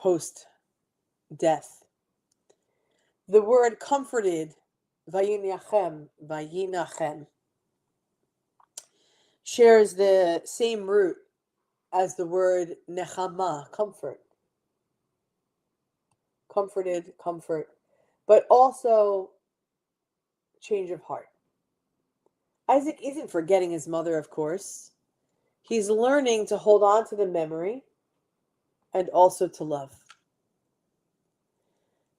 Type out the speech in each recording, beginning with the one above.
post-death. The word comforted, vayinachem, shares the same root as the word nechama, comfort. Comforted, comfort, but also change of heart. Isaac isn't forgetting his mother, of course. He's learning to hold on to the memory and also to love.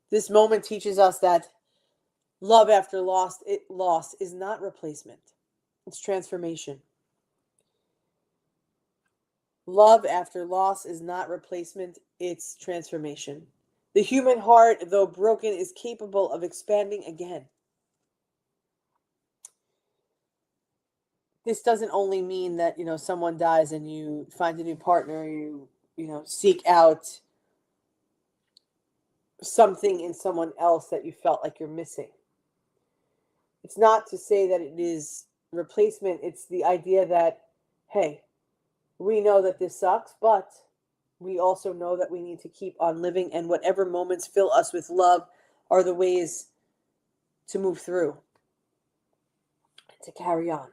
This moment teaches us that love after loss is not replacement. It's transformation. Love after loss is not replacement, it's transformation. The human heart, though broken, is capable of expanding again. This doesn't only mean that, someone dies and you find a new partner, you seek out something in someone else that you felt like you're missing. It's not to say that it is replacement. It's the idea that, hey, we know that this sucks, but we also know that we need to keep on living, and whatever moments fill us with love are the ways to move through, to carry on.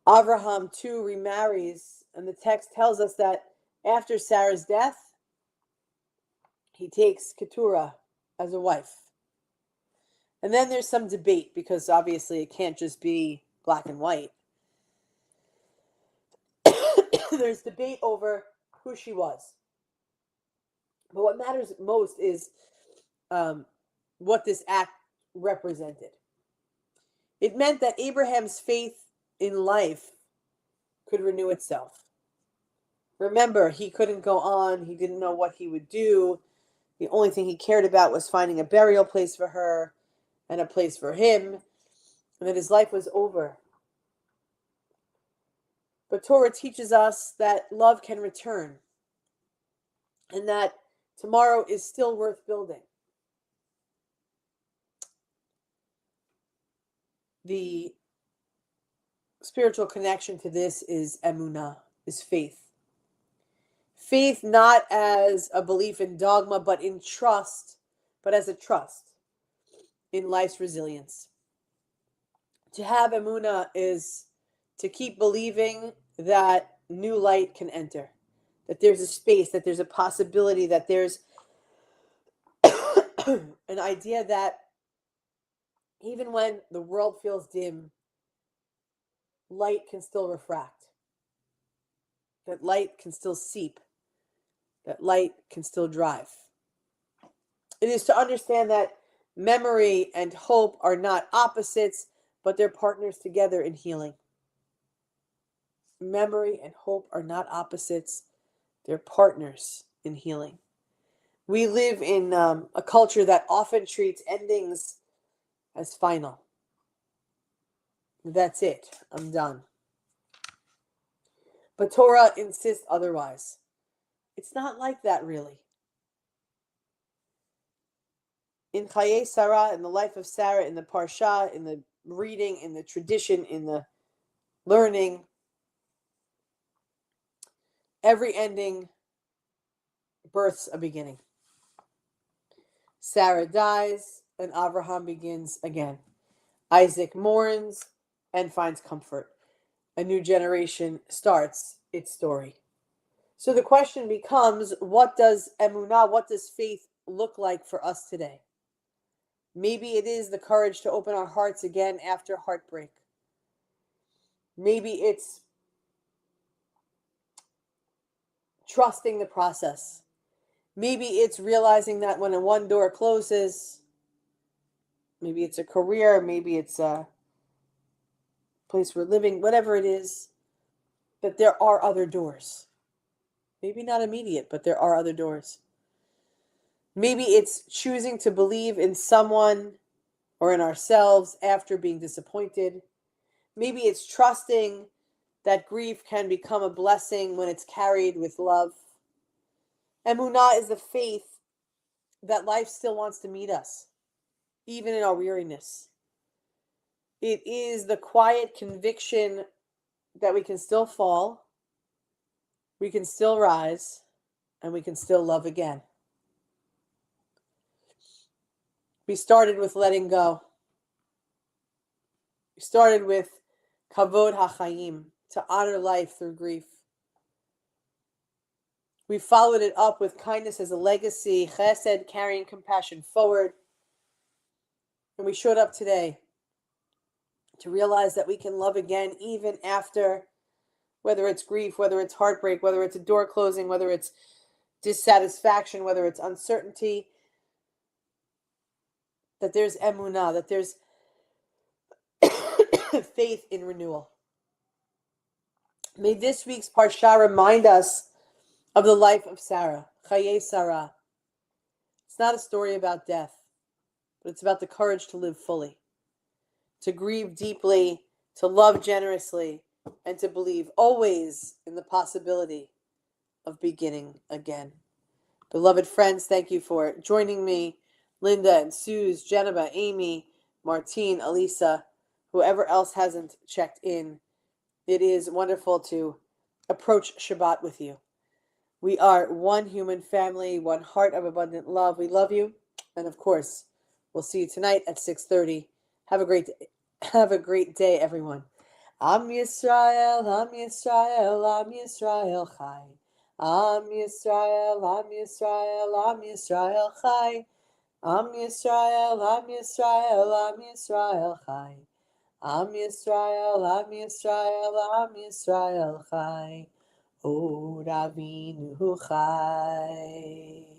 Abraham too remarries, and the text tells us that after Sarah's death, he takes Keturah as a wife. And then there's some debate, because obviously it can't just be black and white. There's debate over who she was. But what matters most is what this act represented. It meant that Abraham's faith in life could renew itself. Remember, he couldn't go on. He didn't know what he would do. The only thing he cared about was finding a burial place for her and a place for him, and that his life was over. But Torah teaches us that love can return, and that tomorrow is still worth building. The spiritual connection to this is emunah, is faith. Faith not as a belief in dogma, but in trust, but as a trust in life's resilience. To have emunah is to keep believing that new light can enter, that there's a space, that there's a possibility, that there's an idea that even when the world feels dim, light can still refract, that light can still seep, that light can still drive. It is to understand that memory and hope are not opposites, but they're partners together in healing. Memory and hope are not opposites, they're partners in healing. We live in a culture that often treats endings as final. That's it, I'm done. But Torah insists otherwise. It's not like that, really. In Chayei Sarah, in the life of Sarah, in the Parsha, in the reading, in the tradition, in the learning, every ending births a beginning. Sarah dies, and Abraham begins again. Isaac mourns and finds comfort. A new generation starts its story. So the question becomes, what does emunah, what does faith look like for us today? Maybe it is the courage to open our hearts again after heartbreak. Maybe it's trusting the process. Maybe it's realizing that when one door closes, maybe it's a career, maybe it's a place we're living, whatever it is, that there are other doors. Maybe not immediate, but there are other doors. Maybe it's choosing to believe in someone or in ourselves after being disappointed. Maybe it's trusting that grief can become a blessing when it's carried with love. Emunah is the faith that life still wants to meet us, even in our weariness. It is the quiet conviction that we can still fall, we can still rise, and we can still love again. We started with letting go. We started with kavod hachayim, to honor life through grief. We followed it up with kindness as a legacy, chesed, carrying compassion forward. And we showed up today to realize that we can love again even after, whether it's grief, whether it's heartbreak, whether it's a door closing, whether it's dissatisfaction, whether it's uncertainty, that there's emunah, that there's faith in renewal. May this week's Parsha remind us of the life of Sarah, Chayei Sarah. It's not a story about death, but it's about the courage to live fully, to grieve deeply, to love generously, and to believe always in the possibility of beginning again. Beloved friends, thank you for joining me. Linda and Suze, Geneva, Amy, Martine, Elisa, whoever else hasn't checked in. It is wonderful to approach Shabbat with you. We are one human family, one heart of abundant love. We love you. And of course, we'll see you tonight at 6:30. Have a great day. Have a great day, everyone. Am Yisrael, Am Yisrael, Am Yisrael Chai. Am Yisrael, Am Yisrael, Am Yisrael Chai. Am Yisrael, Am Yisrael, Am Yisrael Chai. Am Yisrael, Am Yisrael, Am Yisrael Chai. O Ravinu Chai.